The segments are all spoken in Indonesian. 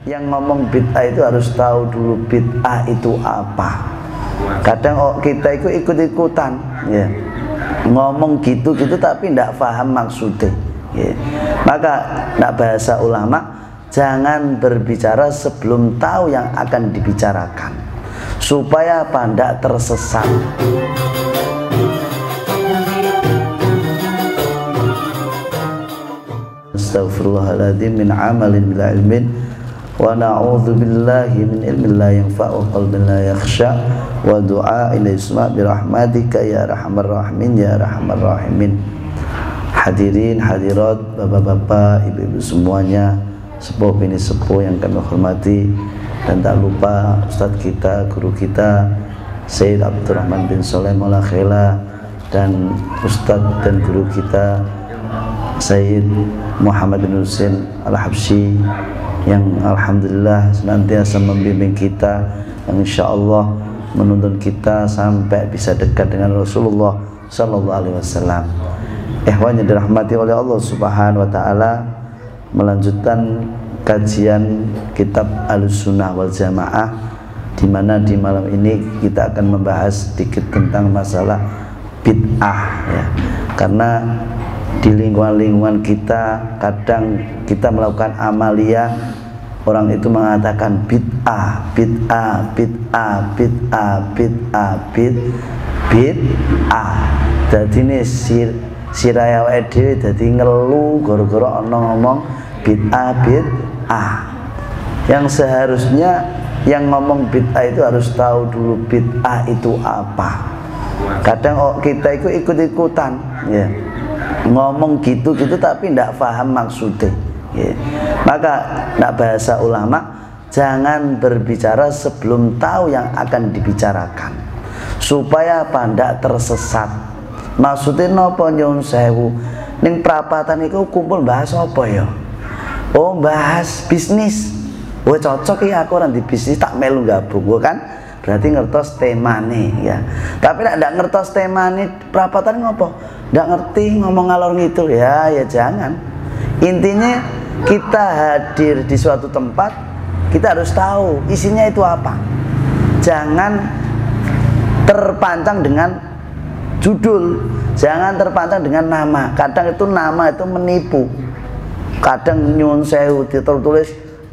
Yang ngomong bid'ah itu harus tahu dulu bid'ah itu apa. Kadang kita itu ikut-ikutan ya, ngomong gitu-gitu tapi tidak paham maksudnya ya. Maka nak bahasa ulama, jangan berbicara sebelum tahu yang akan dibicarakan, supaya tidak tersesat. Astaghfirullahaladzim min amalin bila ilmin, wa na'udzu billahi min ilmin la yanfa'u qalbin la yakhsha, wa du'a ila isma' bi rahmatika ya arhamar rahimin ya arhamar rahimin. Hadirin hadirat, bapak-bapak, ibu-ibu semuanya, sepuh bini sepuh yang kami hormati, dan tak lupa ustadz kita, guru kita Sayyid Abdurrahman bin Shaleh Maula Khela, dan ustadz dan guru kita Sayyid Muhammad bin Husain Al-Habsyi yang alhamdulillah senantiasa membimbing kita, yang insyaallah menuntun kita sampai bisa dekat dengan Rasulullah sallallahu alaihi wasallam. Ikhwan yang dirahmati oleh Allah Subhanahu wa taala, melanjutkan kajian kitab Ahlussunnah wal Jamaah, di mana di malam ini kita akan membahas sedikit tentang masalah bid'ah ya. Karena di lingkungan-lingkungan kita kadang kita melakukan amalia, orang itu mengatakan bid'ah, bid'ah, bid'ah, bid'ah, bid'ah, bid'ah. Jadi ini siraya dhewe dadi ngelu gara-gara ana ngomong bid'ah, bid'ah. Yang seharusnya yang ngomong bid'ah itu harus tahu dulu bid'ah itu apa. Kadang kita itu ikut-ikutan ya, ngomong gitu-gitu tapi tidak paham maksudnya ya. Maka nak bahasa ulama, jangan berbicara sebelum tahu yang akan dibicarakan, supaya tidak tersesat. Maksudnya napa nyun sewu, ning prapatan itu kumpul bahas apa ya? Oh, bahas bisnis. Oh, cocok ya aku orang di bisnis, tak melu gabung kan? Berarti ngertos temane ya. Tapi nek ndak ngertos temane prapatan ngopo? Ndak ngerti ngomong ngalor ngidul ya jangan. Intinya kita hadir di suatu tempat, kita harus tahu isinya itu apa. Jangan terpancang dengan judul, jangan terpancang dengan nama. Kadang itu nama itu menipu. Kadang nyun sewu ditulis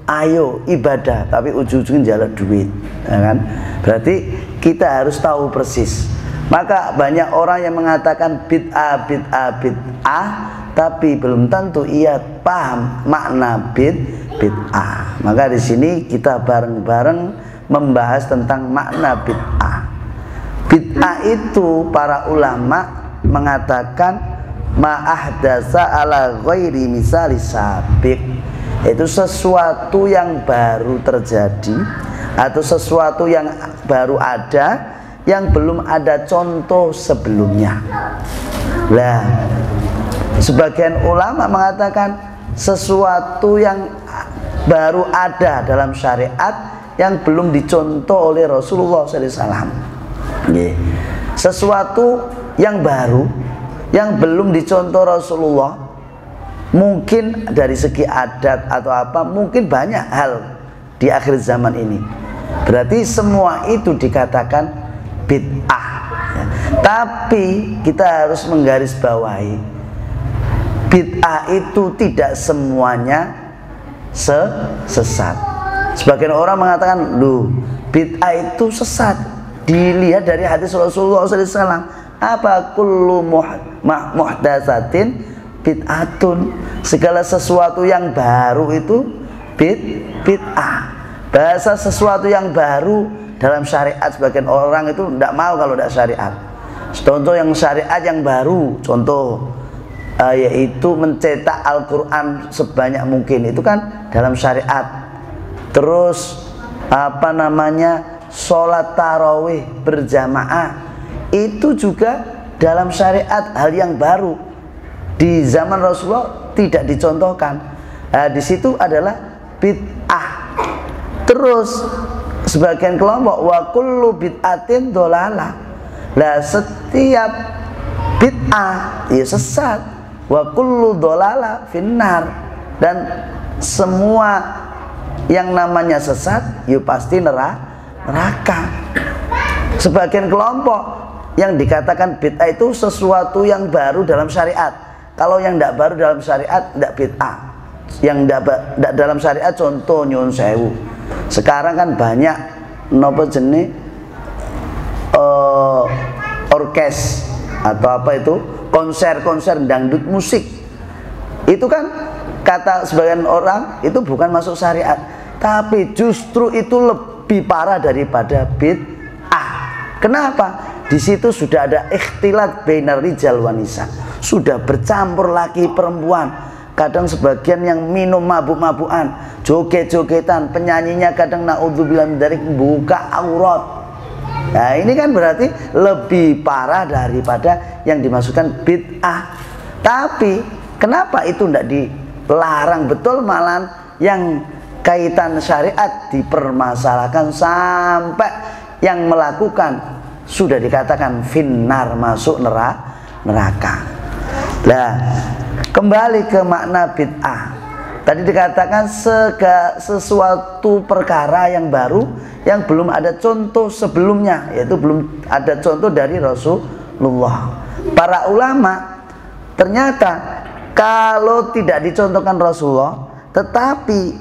ayo ibadah tapi ujung-ujungnya jalan duit ya kan? Berarti kita harus tahu persis. Maka banyak orang yang mengatakan bid'ah, bid'ah, bid'ah, tapi belum tentu ia paham makna bid'ah. Maka di sini kita bareng-bareng membahas tentang makna bid'ah. Bid'ah itu para ulama mengatakan ma'ahdasa ala ghairi misali sabiq, itu sesuatu yang baru terjadi atau sesuatu yang baru ada yang belum ada contoh sebelumnya. Lah, sebagian ulama mengatakan sesuatu yang baru ada dalam syariat yang belum dicontoh oleh Rasulullah SAW. Sesuatu yang baru yang belum dicontoh Rasulullah, mungkin dari segi adat atau apa, mungkin banyak hal di akhir zaman ini. Berarti semua itu dikatakan bid'ah ya. Tapi kita harus menggarisbawahi, bid'ah itu tidak semuanya sesat. Sebagian orang mengatakan, loh, bid'ah itu sesat. Dilihat dari hadis Rasulullah SAW, apa kullu muhdatsatin bid'atun, segala sesuatu yang baru itu bid'ah. Bahasa sesuatu yang baru dalam syariat, sebagian orang itu tidak mau kalau tidak syariat. Contoh yang syariat yang baru, contoh yaitu mencetak Al-Quran sebanyak mungkin, itu kan dalam syariat. Terus apa namanya, sholat tarawih berjamaah, itu juga dalam syariat, hal yang baru di zaman Rasulullah tidak dicontohkan. Di situ adalah bid'ah. Terus sebagian kelompok wa kullu bid'atin dolalah, lah setiap bid'ah ya sesat, wa kullu dolalah finnar, dan semua yang namanya sesat ya pasti neraka. Sebagian kelompok yang dikatakan bid'ah itu sesuatu yang baru dalam syariat. Kalau yang tidak baru dalam syariat tidak bid'ah. Yang tidak dalam syariat contoh nyun sewu. Sekarang kan banyak nopo jenis orkes atau apa itu konser-konser dangdut musik. Itu kan kata sebagian orang itu bukan masuk syariat, tapi justru itu lebih parah daripada bid'ah. Kenapa? Di situ sudah ada ikhtilat bainar rijal wanisa, sudah bercampur laki perempuan. Kadang sebagian yang minum mabuk-mabukan, joget-jogetan, penyanyinya kadang naudzubillah min dzalik buka aurat. Nah ini kan berarti lebih parah daripada yang dimaksudkan bid'ah. Tapi kenapa itu tidak dilarang betul, malah yang kaitan syariat dipermasalahkan sampai yang melakukan sudah dikatakan finnar, masuk neraka. Nah, kembali ke makna bid'ah. Tadi dikatakan sesuatu perkara yang baru yang belum ada contoh sebelumnya, yaitu belum ada contoh dari Rasulullah. Para ulama ternyata kalau tidak dicontohkan Rasulullah, tetapi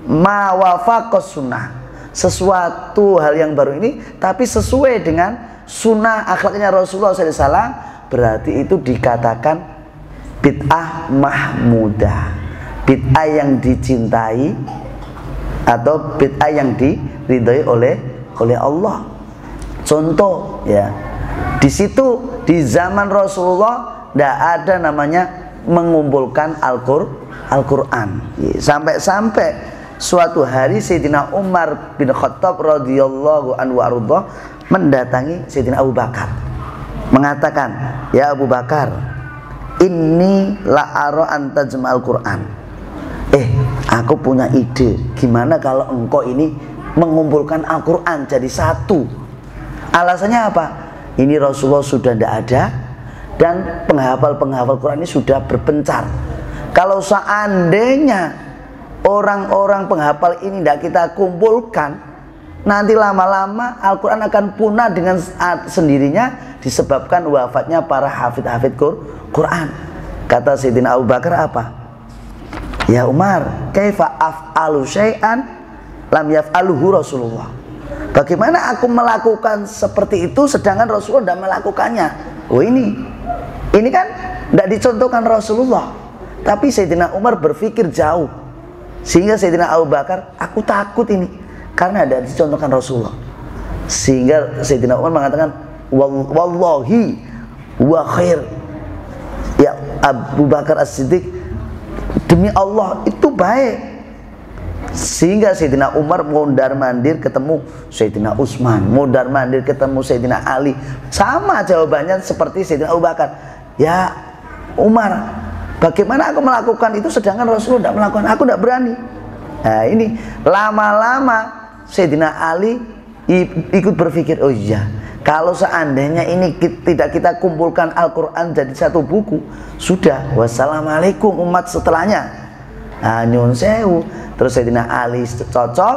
mawafaqos sunnah, sesuatu hal yang baru ini tapi sesuai dengan sunnah akhlaknya Rasulullah SAW, berarti itu dikatakan bid'ah mahmudah, bid'ah yang dicintai atau bid'ah yang diridhoi oleh Allah. Contoh ya, di situ di zaman Rasulullah tidak ada namanya mengumpulkan Al-Quran. Sampai suatu hari Sayyidina Umar bin Khattab radhiyallahu anhu arda mendatangi Sayyidina Abu Bakar, mengatakan, "Ya Abu Bakar, inni la ara anta jama'al Quran." Aku punya ide, gimana kalau engkau ini mengumpulkan Al-Quran jadi satu. Alasannya apa? Ini Rasulullah sudah tidak ada dan penghafal-penghafal Quran ini sudah berpencar. Kalau seandainya orang-orang penghafal ini tidak kita kumpulkan, nanti lama-lama Al-Quran akan punah dengan sendirinya disebabkan wafatnya para hafid-hafid Quran. Kata Sayyidina Abu Bakar apa? Ya Umar, kaifa af'alu syai'an lam yaf'aluhu Rasulullah. Bagaimana aku melakukan seperti itu sedangkan Rasulullah tidak melakukannya? Ini kan tidak dicontohkan Rasulullah. Tapi Sayyidina Umar berpikir jauh, sehingga Sayyidina Abu Bakar, aku takut ini karena ada dicontohkan Rasulullah. Sehingga Sayyidina Umar mengatakan, wallahi wa khair. Ya Abu Bakar As-Siddiq, demi Allah itu baik. Sehingga Sayyidina Umar mondar-mandir ketemu Sayyidina Utsman, mondar-mandir ketemu Sayyidina Ali. Sama jawabannya seperti Sayyidina Abu Bakar. Ya Umar, bagaimana aku melakukan itu sedangkan Rasulullah tidak melakukan? Aku tidak berani. Nah ini lama-lama Sayyidina Ali ikut berpikir, oh iya, kalau seandainya ini tidak kita kumpulkan Al-Quran jadi satu buku, sudah wassalamualaikum umat setelahnya. Nah nyun sewu. Terus Sayyidina Ali cocok,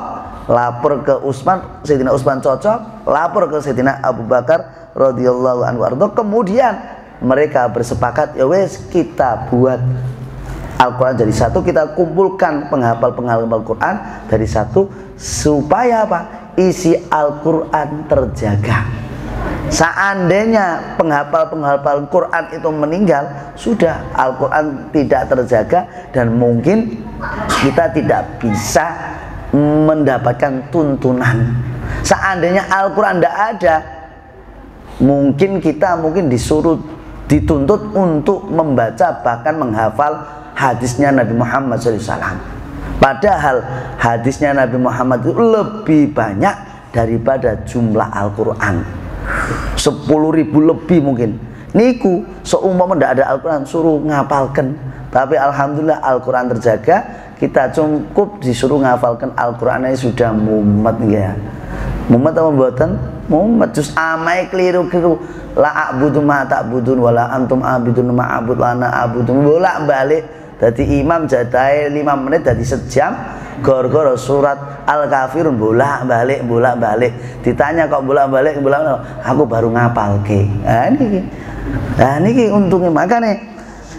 lapor ke Utsman, Sayyidina Utsman cocok, lapor ke Sayyidina Abu Bakar radhiyallahu anhu. Kemudian mereka bersepakat, ya wes kita buat Al-Quran jadi satu, kita kumpulkan penghafal-penghafal Al-Quran dari satu, supaya apa? Isi Al-Quran terjaga. Seandainya penghafal-penghafal Quran itu meninggal, sudah Al-Quran tidak terjaga dan mungkin kita tidak bisa mendapatkan tuntunan. Seandainya Al-Quran tidak ada, mungkin kita dituntut untuk membaca bahkan menghafal hadisnya Nabi Muhammad SAW. Padahal hadisnya Nabi Muhammad itu lebih banyak daripada jumlah Al-Quran. 10.000 lebih mungkin. Niku seumpama tidak ada Al-Quran suruh ngapalkan, tapi alhamdulillah Al-Quran terjaga, kita cukup disuruh ngapalkan Al-Quran ini sudah mumet ya. Mumet apa mboten? Mumet. Jus amai keliru-keliru. La a'budu ma ta'budun wala antum a'budun ma a'bud lana a'budun. Bolak-balik dadi imam jadahe 5 menit dadi sejam gara-gara surat Al-Kafirun bolak-balik ditanya kok bolak-balik aku baru ngapalke. Nah niki untungnya, makanya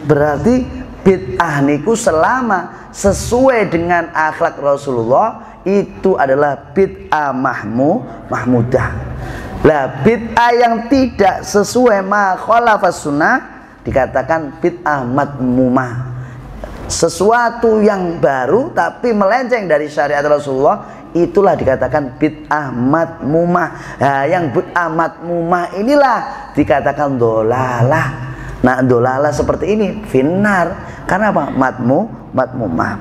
berarti bid'ah niku selama sesuai dengan akhlak Rasulullah itu adalah bid'ah mahmudah. Lah bid'ah yang tidak sesuai ma khalafas sunnah dikatakan bid'ah madmumah. Sesuatu yang baru tapi melenceng dari syariat Rasulullah itulah dikatakan bid'ah madmumah. Nah, yang bid'ah madmumah inilah dikatakan dolalah. Nah, dolalah seperti ini finnar. Karena apa? Madmumah.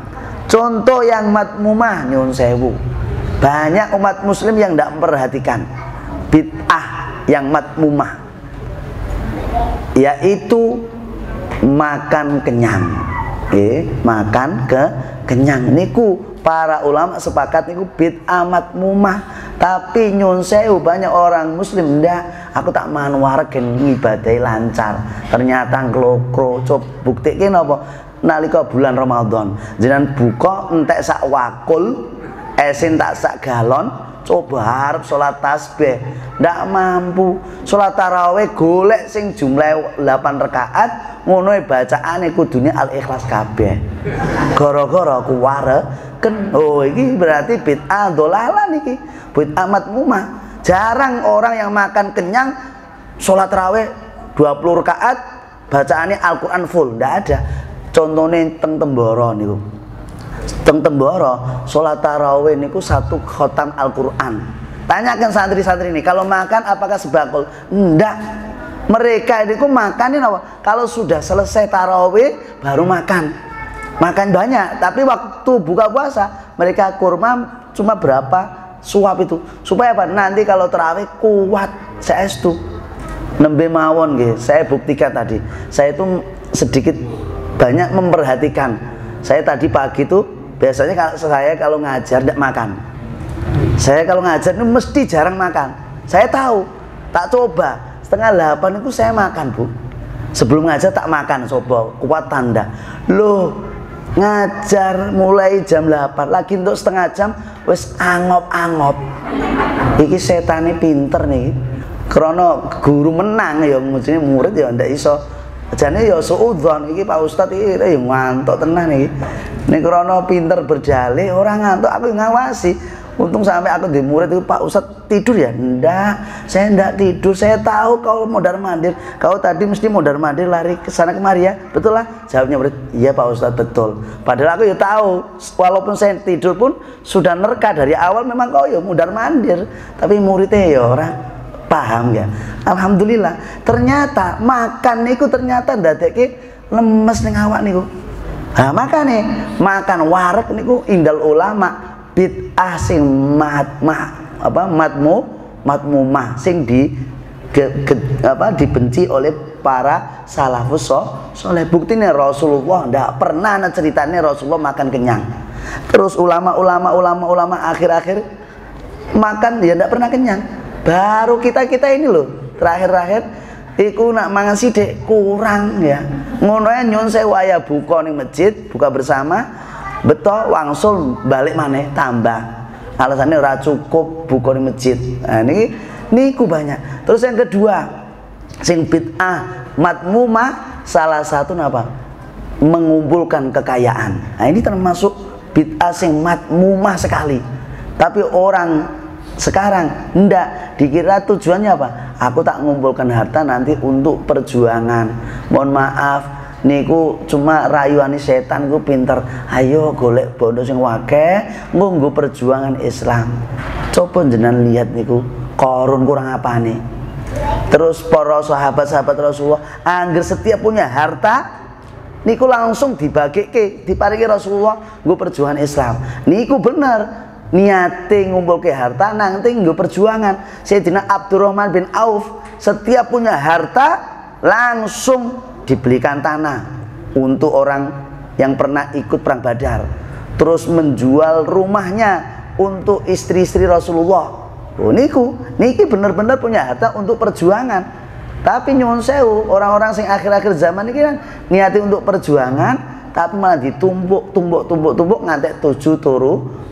Contoh yang madmumah nyun sewu. Banyak umat muslim yang tidak memperhatikan bid'ah yang madmumah, yaitu makan kenyang. Makan kenyang niku para ulama sepakat niku bid'ah madmumah. Tapi nyun sewu banyak orang muslim ndak, aku tak manut wareg ngibadahi lancar ternyata nglokro. Coba buktike napa nalika bulan Ramadan jenengan buka entek sak wakul esen tak sak galon, coba harap sholat tasbih ndak mampu, sholat tarawih golek sing jumlah 8 rakaat ngono bacaane kudune al-ikhlas kabeh gara-gara aku wareken. Oh iki berarti bid'ah dolalah niki, bid'ah madmumah. Jarang orang yang makan kenyang sholat tarawih 20 rakaat bacaane Al-Qur'an full, ndak ada. Contohnya teng Temboro niku, teng Temboro sholat tarawih niku 1 khotam Al-Qur'an. Tanyakan santri-santri ini kalau makan apakah sebakul? Enggak. Mereka itu makanin apa? Kalau sudah selesai tarawih baru makan banyak. Tapi waktu buka puasa mereka kurma cuma berapa suap itu, supaya apa? Nanti kalau tarawih kuat saestu nembe mawon nggih. Saya buktikan tadi, saya itu sedikit banyak memperhatikan. Saya tadi pagi itu biasanya kalau ngajar tidak makan. Saya kalau ngajar itu mesti jarang makan. Saya tahu, tak coba 7:30 itu saya makan, Bu. Sebelum ngajar tak makan, coba kuat tanda. Loh, ngajar mulai jam 8 lagi untuk setengah jam wis angop-angop. Iki setane pinter nih. Krono guru menang ya, mesti murid ya ndak iso. Jane ya suudzon iki Pak Ustad iki ya ngantuk tenan iki. Nek krono pinter berdalih orang ngantuk aku ngawasi. Untung sampai aku di murid itu, Pak Ustadz tidur ya? Enggak, saya enggak tidur. Saya tahu kau mondar mandir. Kau tadi mesti mondar mandir lari ke sana kemari ya. Betul lah? Jawabnya murid, iya Pak Ustadz betul. Padahal aku ya tahu, walaupun saya tidur pun sudah nerka dari awal memang kau ya mondar mandir. Tapi muridnya ya orang paham ya. Alhamdulillah. Ternyata makan niku ternyata ndadekke lemes ning awak niku. Nah, makane makan wareg niku indal ulama bid'ah sing madmumah sing dibenci oleh para salafus soleh. Buktinya Rasulullah ndak pernah ana ceritanya Rasulullah makan kenyang. Terus ulama akhir-akhir makan dia ndak pernah kenyang. Baru kita ini loh terakhir iku nak mangan sithik kurang ya. Ngono ae nyun sewu aya buka ning masjid, buka bersama. Betul, wangsul balik maneh tambah. Alasannya ora cukup buka di masjid. Nah, niku banyak. Terus yang kedua, sing bid'ah madmumah salah satu apa? Mengumpulkan kekayaan. Nah, ini termasuk bid'ah sing madmumah sekali. Tapi orang sekarang ndak dikira tujuannya apa? Aku tak mengumpulkan harta nanti untuk perjuangan. Mohon maaf, niku cuma rayuani setan ku pinter. Ayo golek bondo sing wakeh nggo perjuangan Islam. Coba jenengan lihat niku Qarun kurang apane. Terus para sahabat-sahabat Rasulullah angger setiap punya harta niku langsung dibagike diparingi Rasulullah nggo perjuangan Islam. Niku bener niate ngumpulke harta nanti nggo perjuangan. Sayyidina Abdurrahman bin Auf setiap punya harta langsung dibelikan tanah untuk orang yang pernah ikut perang Badar, terus menjual rumahnya untuk istri-istri Rasulullah. Oh niki bener-bener punya harta untuk perjuangan. Tapi nyuwun sewu orang-orang sing akhir-akhir zaman ini kan niati untuk perjuangan tapi malah ditumpuk ngantek 7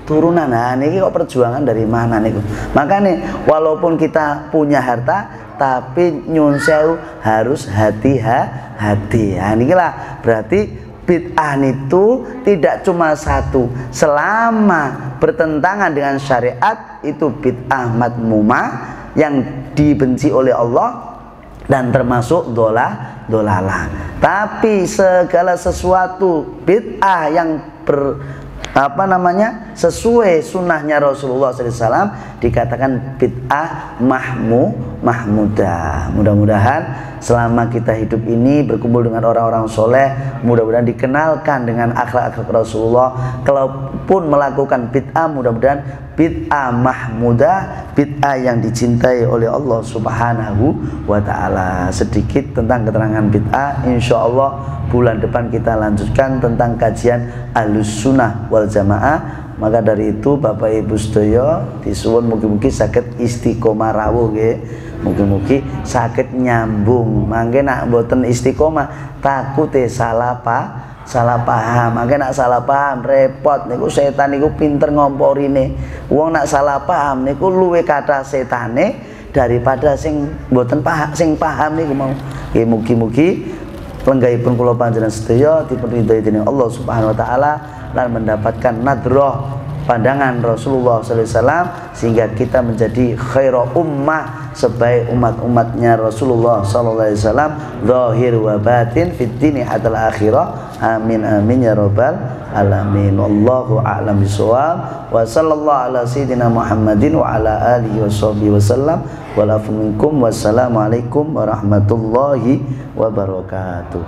turunan. Nah ini kok perjuangan dari mana nih? Makanya walaupun kita punya harta, tapi nyun sewu harus hati-hati. Nah inilah berarti bid'ah itu tidak cuma satu, selama bertentangan dengan syariat itu bid'ah madmumah yang dibenci oleh Allah dan termasuk dolalah. Tapi segala sesuatu bid'ah yang sesuai sunnahnya Rasulullah SAW dikatakan bid'ah mahmudah. Mudah-mudahan selama kita hidup ini berkumpul dengan orang-orang soleh, mudah-mudahan dikenalkan dengan akhlak-akhlak Rasulullah. Kalaupun melakukan bid'ah, mudah-mudahan bid'ah mahmudah, bid'ah yang dicintai oleh Allah Subhanahu wa ta'ala. Sedikit tentang keterangan bid'ah, insya Allah bulan depan kita lanjutkan tentang kajian Ahlus Sunnah wal Jamaah. Maka dari itu Bapak Ibu sedaya disuwun mugi-mugi saged istiqomah rawuh nggih. Mugi-mugi saged nyambung. Mangke nak mboten istiqomah takute salah paham. Mangke nak salah paham repot niku, setan niku pinter ngomporine. Wong nak salah paham niku luwih kathah setane daripada sing mboten paham, sing paham niku mau. Nggih mugi-mugi lenggahipun kula panjenengan sedaya dipun ridhoi dening Allah Subhanahu wa taala dan mendapatkan nadroh pandangan Rasulullah sallallahu alaihi wasallam sehingga kita menjadi khairu ummah, sebaik umat-umatnya Rasulullah sallallahu alaihi wasallam, zahir wa batin fid dini hatal akhirah. Amin amin ya rabbal alamin. Wallahu a'lam bishawab. Wa sallallahu ala sayyidina Muhammadin wa ala alihi washabbihi wasallam. Walafu minkum. Wassalamualaikum warahmatullahi wabarakatuh.